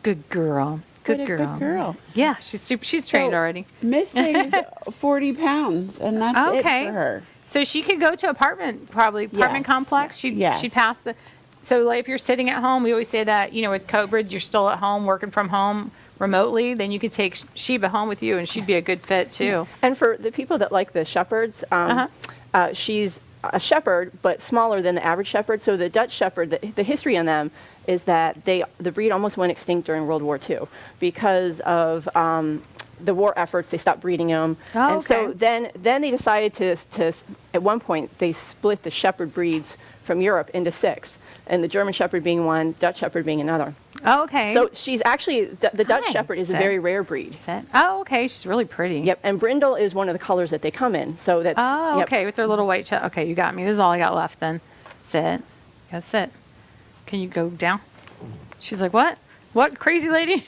Good girl. Good girl. Good girl. Yeah, she's trained already. Miss weighs 40 pounds, and that's it for her. So she could go to apartment complex. She'd pass the. So like if you're sitting at home, we always say that, with COVID, you're still at home working from home remotely, then you could take Sheba home with you, and she'd be a good fit too. And for the people that like the shepherds, she's a shepherd, but smaller than the average shepherd. So the Dutch shepherd, the history on them is that the breed almost went extinct during World War II because of the war efforts. They stopped breeding them, so then they decided to at one point they split the shepherd breeds from Europe into 6, and the German shepherd being one, Dutch shepherd being another. Oh, okay. So she's actually the Dutch shepherd is a very rare breed. Oh, okay. She's really pretty. Yep, and brindle is one of the colors that they come in. So that's okay, with their little white chest. Okay, you got me. This is all I got left then. Sit. Gotta sit. Can you go down? She's like, what? What, crazy lady?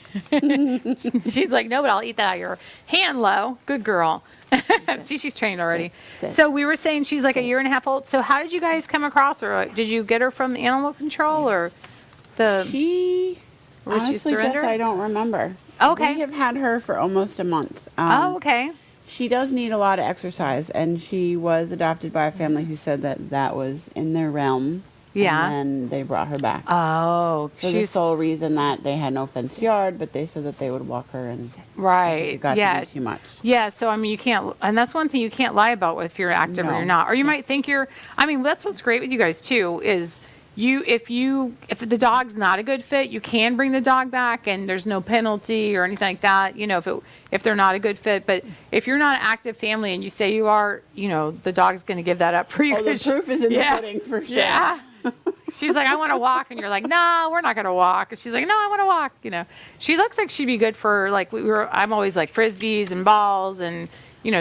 She's like, no, but I'll eat that out of your hand, Lo. Good girl. See, she's trained already. So we were saying she's like a year and a half old. So how did you guys come across her? Did you get her from animal control or She, honestly, Jess, I don't remember. Okay. We have had her for almost a month. Okay. She does need a lot of exercise, and she was adopted by a family who said that was in their realm. Yeah. And then they brought her back. Oh, for the sole reason that they had no fenced yard, but they said that they would walk her, and it got to be too much. Yeah, so I mean, you can't, and that's one thing you can't lie about if you're active or you're not. Or you might think that's what's great with you guys too is if the dog's not a good fit, you can bring the dog back, and there's no penalty or anything like that. If they're not a good fit, but if you're not an active family and you say you are, the dog's going to give that up for you. Oh, the proof is in the pudding for sure. Yeah. She's like, I want to walk. And you're like, no, we're not going to walk. And she's like, no, I want to walk. She looks like she'd be good for I'm always like frisbees and balls and,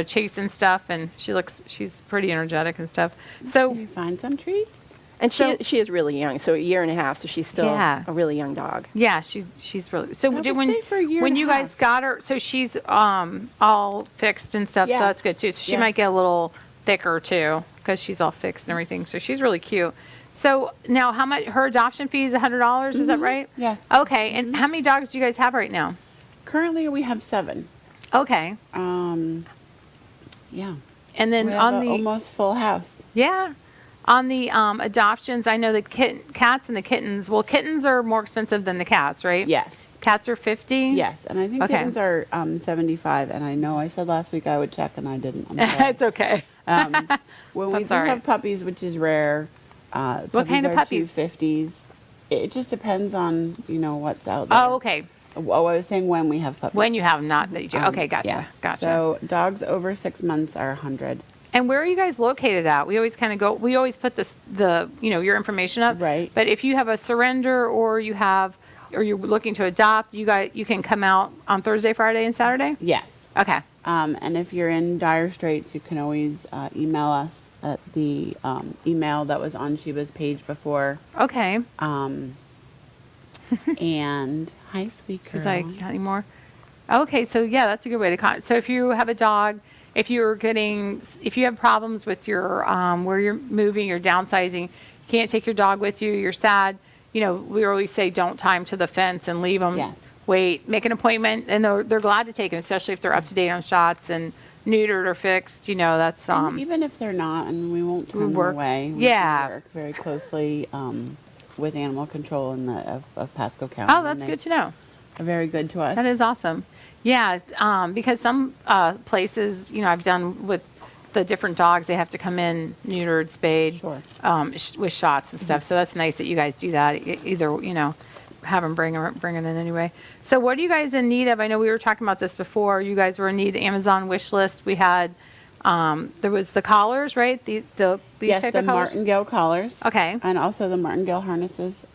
chasing stuff. And she's pretty energetic and stuff. So can you find some treats? And she is really young, so a year and a half, so she's still a really young dog. Yeah, she's really. So when you guys got her, so she's all fixed and stuff, so that's good too. So she might get a little thicker too, because she's all fixed and everything. So she's really cute. So now, how much her adoption fee is $100? Is that right? Yes. Okay, and how many dogs do you guys have right now? Currently, we have 7. Okay. Yeah. And then we have almost full house. Yeah. On the adoptions, I know the cats and the kittens. Well, kittens are more expensive than the cats, right? Yes. Cats are 50. Yes, and I think kittens are 75. And I know I said last week I would check, and I didn't. I'm sorry. It's okay. When we do have puppies, which is rare. What kind of puppies? 250s. It just depends on what's out there. Oh, okay. Oh, I was saying when we have puppies. When you have not that you do. Okay, gotcha. Yes. Gotcha. So dogs over 6 months are 100. And where are you guys located at? We always we always put your information up. Right. But if you have a surrender or you're looking to adopt, you can come out on Thursday, Friday, and Saturday? Yes. Okay. And if you're in dire straits, you can always email us at the email that was on Sheba's page before. Okay. And hi, sweet girl. She's like, any more? Okay, so yeah, that's a good way to contact. So if you have a dog, if you have problems with your where you're moving or downsizing, you can't take your dog with you, you're sad, we always say don't tie them to the fence and leave them. Yes. Wait, make an appointment, and they're glad to take them, especially if they're up to date on shots and neutered or fixed. That's and even if they're not, and we won't turn them away. We work very closely with animal control of Pasco County. Oh, that's good to know. Are very good to us. That is awesome. Yeah, because some places, I've done with the different dogs, they have to come in neutered, spayed, with shots and stuff. So that's nice that you guys do that. Either, have them bring it in anyway. So what are you guys in need of? I know we were talking about this before. You guys were in need of Amazon wish list. We had, there was the collars, right? These type of collars? martingale collars. Okay. And also the martingale harnesses.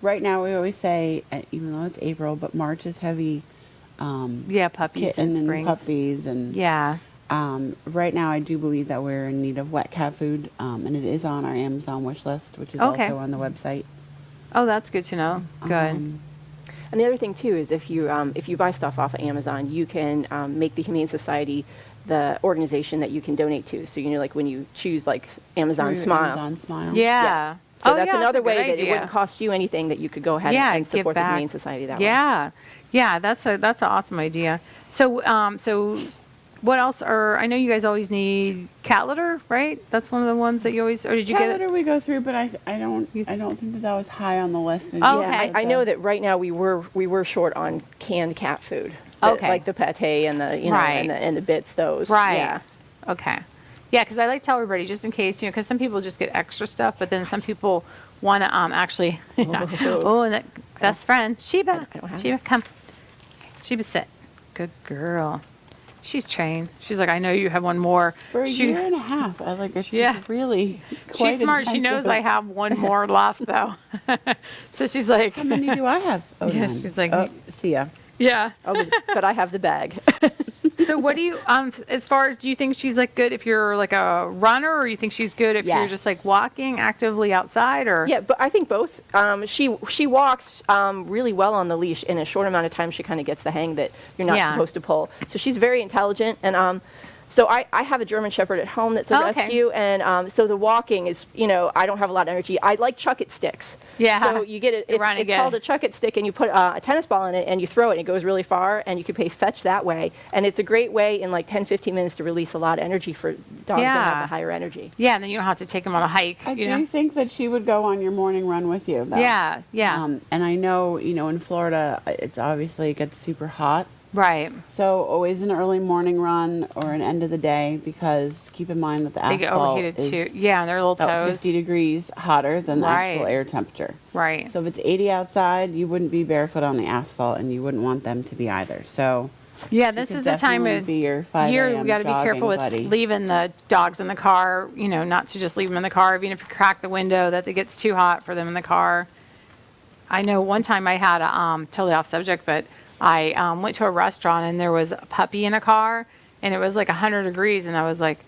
Right now we always say, even though it's April, but March is heavy. Puppies kitten and springs. Puppies and Right now, I do believe that we're in need of wet cat food, and it is on our Amazon wish list, which is also on the website. Oh, that's good to know. Good. And the other thing too is if you buy stuff off of Amazon, you can make the Humane Society the organization that you can donate to. So like when you choose like Amazon Smile. Amazon Smile. Yeah. So that's another way that it wouldn't cost you anything, that you could go ahead and support the Humane Society that way. Yeah, that's an awesome idea. So what else I know you guys always need cat litter, right? That's one of the ones that you always, or did you cat get it? litter we go through, but I don't think that was high on the list. Oh, okay. I know that right now we were short on canned cat food. Okay. Like the pate and the and the bits, those. Right. Yeah. Okay. Yeah, because I like to tell everybody, just in case, because some people just get extra stuff, but then some people want to actually. And best friend, Sheba. I don't have Sheba, come. Sheba, sit. Good girl. She's trained. She's like, I know you have one more. For a year and a half. I like it. She's really quite She's smart. She knows I have one more left, though. So she's like. How many do I have? Oh, yeah, none. she's like. See ya. Yeah. Oh, but I have the bag. So what do you, as far as, do you think she's like good if you're like a runner, or you think she's good if you're just like walking actively outside, or? Yeah, but I think both. She walks really well on the leash. In a short amount of time, she kind of gets the hang that you're not supposed to pull. So she's very intelligent, and so I have a German Shepherd at home that's a rescue, and so the walking is, I don't have a lot of energy. I like chuck it sticks. Yeah. So you get it. It's called a chuck it stick, and you put a tennis ball in it, and you throw it, and it goes really far, and you can play fetch that way. And it's a great way in like 10, 15 minutes to release a lot of energy for dogs that have the higher energy. Yeah, and then you don't have to take them on a hike. I do think that she would go on your morning run with you, though. Yeah. And I know, in Florida, it gets super hot. Right. So always an early morning run or an end of the day, because keep in mind that the they get asphalt overheated is too. Yeah, and their little about toes. 50 degrees hotter than the actual air temperature. Right. So if it's 80 outside, you wouldn't be barefoot on the asphot, and you wouldn't want them to be either. So yeah, this is the time of year we got to be careful with leaving the dogs in the car. Not to just leave them in the car, even if you crack the window, that it gets too hot for them in the car. I know one time I had a totally off subject, but I went to a restaurant and there was a puppy in a car, and it was like 100 degrees, and I was like,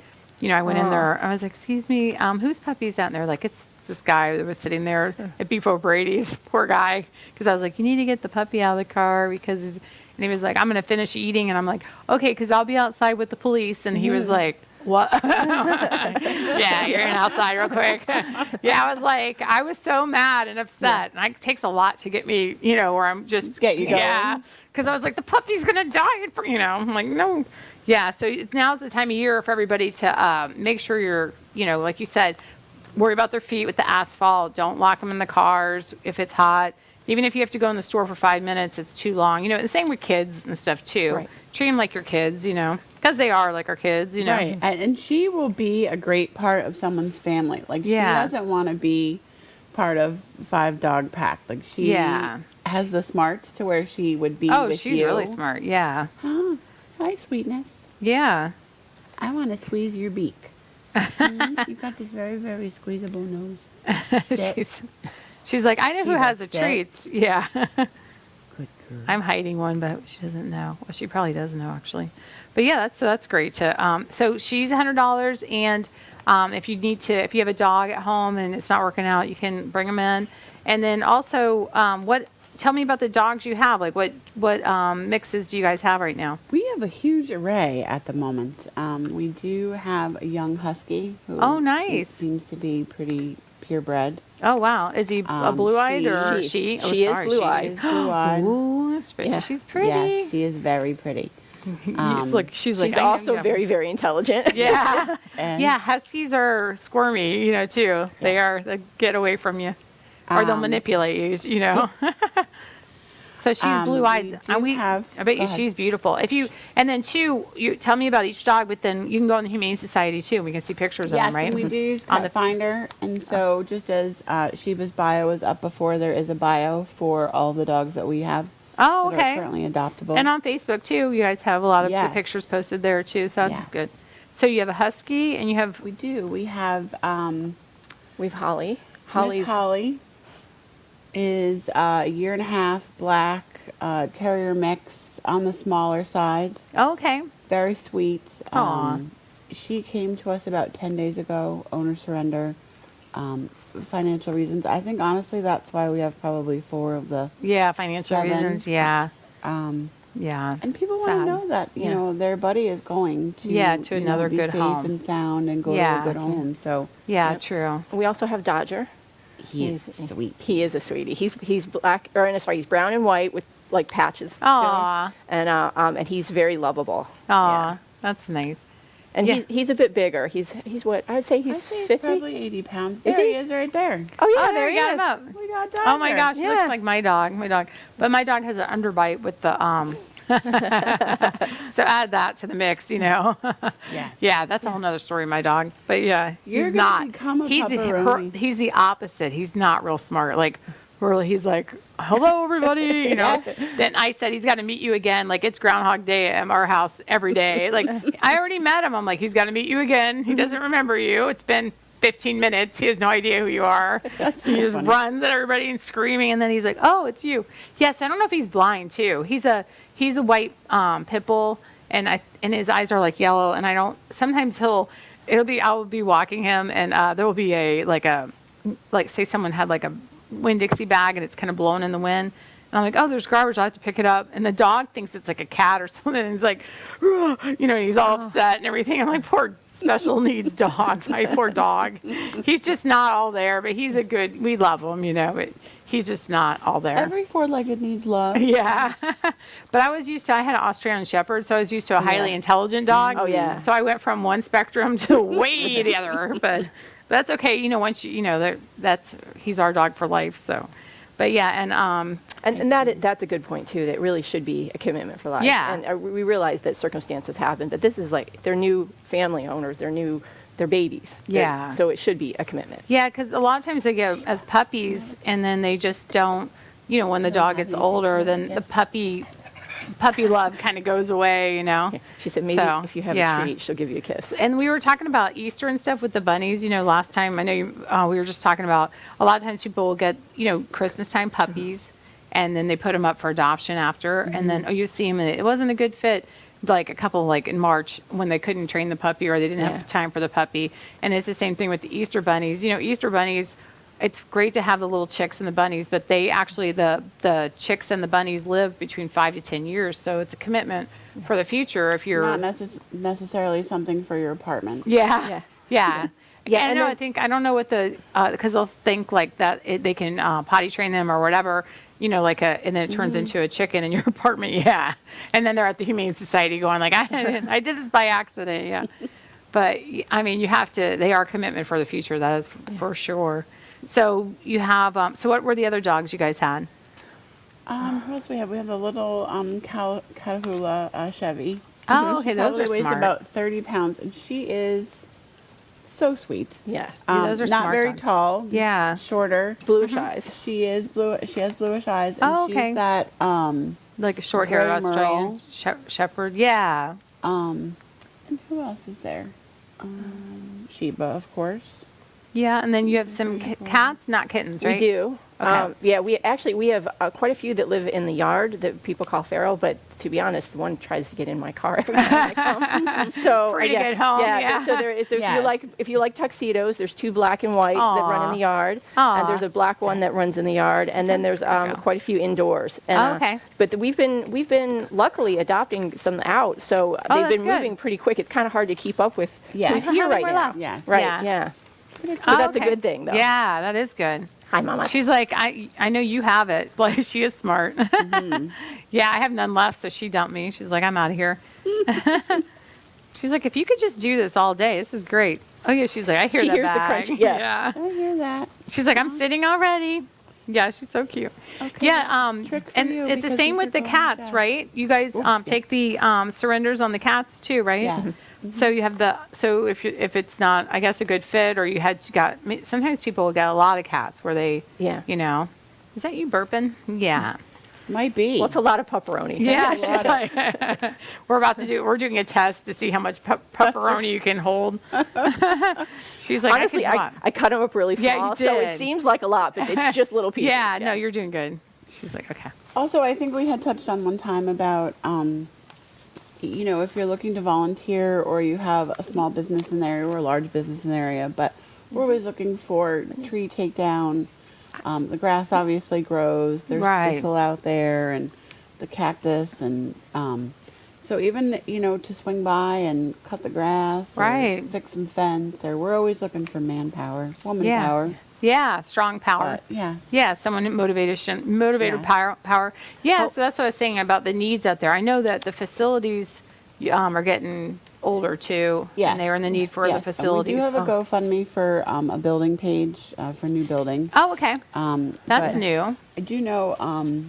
I went in there, I was like, excuse me, whose puppy is that? And they're like, it's this guy that was sitting there at Beef O'Brady's, poor guy, because I was like, you need to get the puppy out of the car, because and he was like, I'm going to finish eating, and I'm like, okay, because I'll be outside with the police, and he was like, what? Yeah, you're in outside real quick. Yeah, I was so mad and upset, and it takes a lot to get me, where I'm just get you going. Yeah, because I was like, the puppy's gonna die, I'm like, no. Yeah, so now's the time of year for everybody to make sure you're, like you said, worry about their feet with the asphalt. Don't lock them in the cars if it's hot. Even if you have to go in the store for 5 minutes, it's too long. And same with kids and stuff too. Right. Treat them like your kids, because they are like our kids, Right. And she will be a great part of someone's family. Like, she doesn't want to be part of 5-dog pack. Like, she has the smarts to where she would be with you. Oh, she's really smart. Yeah. Oh, hi, sweetness. Yeah. I want to squeeze your beak. You've got this very, very squeezable nose. She's like, I know who has the treats. Yeah. Good girl. I'm hiding one, but she doesn't know. Well, she probably does know, actually. But yeah, that's great. So she's $100, and if you have a dog at home and it's not working out, you can bring them in. And then also, tell me about the dogs you have. Like, what mixes do you guys have right now? We have a huge array at the moment. We do have a young husky who nice. Seems to be pretty purebred. Oh, wow. Is he a blue-eyed or she? She is blue-eyed. She is blue-eyed. Ooh, she's pretty. Yes, she is very pretty. Look, she's also very, very intelligent. Yeah. Yeah, huskies are squirmy, too. Yeah. They get away from you. Or they'll manipulate you, So she's blue-eyed. I bet you she's beautiful. And then too, you tell me about each dog, but then you can go on the Humane Society too. We can see pictures of them, right? Yes, we do use Pet Finder, and so just as Sheba's bio is up before, there is a bio for all the dogs that we have. Oh, okay. That are currently adoptable. And on Facebook too, you guys have a lot of the pictures posted there too. So that's good. So you have a husky, and you have. We do. We have. We have Holly. Holly is a 1.5 year black terrier mix on the smaller side. Oh, okay. Very sweet. Aw. She came to us about 10 days ago, owner surrender, financial reasons. I think honestly that's why we have probably 4 of the financial 7. reasons. Yeah. Yeah. And people want Sad. to know that, you know, their buddy is going to, to another be good safe home. and sound and go to a good home. So True. We also have Dodger. he's sweet. He is a sweetie. He's black, or sorry, he's brown and white with like patches. Aw. And he's very lovable. Aw, that's nice. And he's a bit bigger. He's what I would say he's 50. Probably 80 pounds. Is There he? he is right there. Oh yeah, There we got him up. We got Dodger. Oh my gosh, he looks Yeah. like my dog. But my dog has an underbite with the so add that to the mix, you know. Yes. Yeah, that's a whole nother story, my dog. But yeah, You're he's gonna not. become a He's pepperoni. he's the opposite. He's not real smart. Like really, he's like, "Hello, everybody," you know. Then I said he's got to meet you again. Like it's Groundhog Day at our house every day. Like I already met him. I'm like, he's got to meet you again. He doesn't remember you. It's been 15 minutes. He has no idea who you are. He just runs at everybody and screaming, and then he's like, "Oh, it's you." Yes, I don't know if he's blind too. He's a white pit bull, and his eyes are like yellow. And I don't. Sometimes I will be walking him, and there will be say someone had like a Winn-Dixie bag, and it's kind of blowing in the wind. And I'm like, oh, there's garbage. I have to pick it up. And the dog thinks it's like a cat or something. And he's like, "Rah," you know, and he's all upset and everything. I'm like, poor special needs dog, my poor dog. He's just not all there, but we love him, you know, but he's just not all there. Every 4-legged needs love. Yeah. But I had an Australian Shepherd, so I was used to a highly intelligent dog. Oh, yeah. So I went from one spectrum to way the other, but that's okay. You know, once he's our dog for life. So, but yeah. And that's a good point too. That really should be a commitment for life. Yeah. And we realize that circumstances happen, but this is like they're new family owners. They're babies. Yeah. So it should be a commitment. Yeah, because a lot of times they get as puppies, and then they just don't. You know, when the dog gets older, then the puppy love kind of goes away. You know. Yeah. She said maybe So, if you have a treat, she'll give you a kiss. And we were talking about Easter and stuff with the bunnies. You know, last time I know we were just talking about a lot of times people will get Christmas time puppies, and then they put them up for adoption after, and then you see them and it wasn't a good fit. Like a couple like in March when they couldn't train the puppy or they didn't have time for the puppy. And it's the same thing with the Easter bunnies. You know, Easter bunnies, it's great to have the little chicks and the bunnies, but they actually, the chicks and the bunnies live between 5 to 10 years. So it's a commitment for the future if you're... Not necessarily something for your apartment. Yeah. Yeah, and I don't know what because they'll think like that they can potty train them or whatever, and then it turns into a chicken in your apartment. Yeah. And then they're at the Humane Society going like, I did this by accident. Yeah. But I mean, they are a commitment for the future. That is for sure. So you have, so what were the other dogs you guys had? What else we have? We have the little Catahoula Chevy. Oh, okay, those are weighs smart. about 30 pounds, and she is so sweet. Yeah. Those are not smart very dogs. tall. Yeah. Shorter. Bluish eyes. She is blue. She has bluish eyes, and she's that like a short-haired Gray Australian Shepherd. Yeah. And who else is there? SHEBA, of course. Yeah, and then you have some cats, not kittens, right? We do. Okay. We have quite a few that live in the yard that people call feral, but to be honest, one tries to get in my car every time I come. So Afraid to get home, yeah. So there is. Yes. If you like tuxedos, there's 2 black and whites that run in the yard, and there's a black one that runs in the yard, and then there's quite a few indoors. And, okay. But we've been luckily adopting some out, so they've been moving pretty quick. It's kind of hard to keep up with who's here right now. Yes. Right. Yeah. So that's a good thing, though. Yeah, that is good. Hi, Mama. She's like, I know you have it. Like, she is smart. Yeah, I have none left, so she dumped me. She's like, I'm out of here. She's like, if you could just do this all day, this is great. Oh, yeah, she's like, I hear She that hears the bag. crunch, yeah. I hear that. She's like, I'm sitting already. Yeah, she's so cute. Okay. Yeah, Trick for and you it's the because same these with are the going cats, down. right? You guys take the surrenders on the cats too, right? Yes. So you have if it's not, I guess, a good fit, or sometimes people will get a lot of cats where they, is that you burping? Yeah. Might be. Well, it's a lot of pepperoni. Yeah, she's like, we're doing a test to see how much pepperoni you can hold. She's like, Honestly, I cut them up really small, Yeah, you so did. it seems like a lot, but it's just little pieces. Yeah, no, you're doing good. She's like, okay. Also, I think we had touched on one time about, if you're looking to volunteer or you have a small business in the area or a large business in the area, but we're always looking for tree takedown. The grass obviously grows. There's thistle out there and the cactus and so even, to swing by and cut the grass or fix some fence, or we're always looking for manpower, woman power. Yeah, strong power. Yes. Yeah, someone motivated power. Yeah, so that's what I was saying about the needs out there. I know that the facilities are getting older too, and they are in the need for the facilities. And we do have a GoFundMe for a building page for new building. Oh, okay. That's new. I do know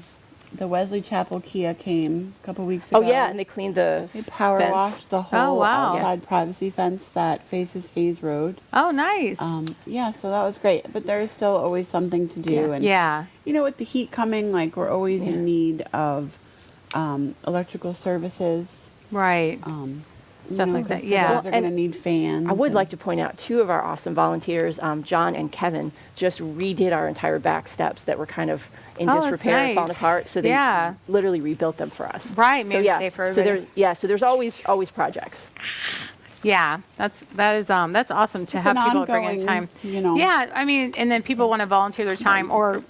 the Wesley Chapel Kia came a couple weeks ago. Oh yeah, and they cleaned the They power fence. washed the whole outside privacy fence that faces Hayes Road. Oh, nice. Yeah, so that was great. But there's still always something to do. And with the heat coming, like we're always in need of electrical services. Right. Stuff like that. Yeah. Well, they're going to need fans. I would like to point out 2 of our awesome volunteers, John and Kevin, just redid our entire back steps that were kind of in disrepair and falling apart. So they literally rebuilt them for us. Right. Made it safe for everybody. So there's always projects. Yeah, that's awesome to have people bring in time. Yeah, I mean, and then people want to volunteer their time or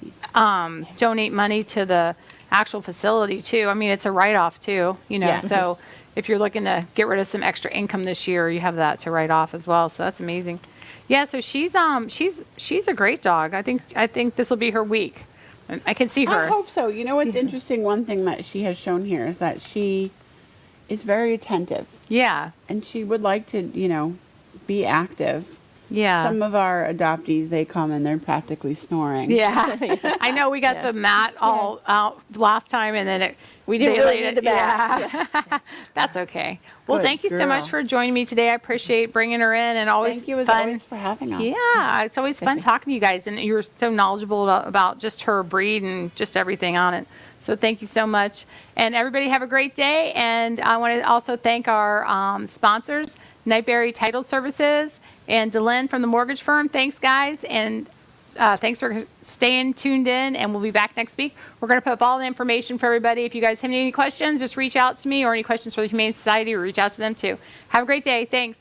donate money to the actual facility too. I mean, it's a write-off too, so if you're looking to get rid of some extra income this year, you have that to write off as well. So that's amazing. Yeah, so she's a great dog. I think this will be her week. I can see her. I hope so. What's interesting, one thing that she has shown here is that she is very attentive. Yeah. And she would like to, be active. Yeah. Some of our adoptees, they come and they're practically snoring. Yeah. I know we got the mat all out last time and then we didn't really need the mat. Yeah. That's okay. Well, thank you so girl. much for joining me today. I appreciate bringing her in and always Thank you as fun. always for having us. Yeah, it's always fun talking to you guys and you're so knowledgeable about just her breed and just everything on it. So thank you so much. And everybody have a great day. And I want to also thank our sponsors, Nightberry Title Services and Delynn from the mortgage firm. Thanks, guys. And thanks for staying tuned in. And we'll be back next week. We're going to put up all the information for everybody. If you guys have any questions, just reach out to me or any questions for the Humane Society or reach out to them too. Have a great day. Thanks.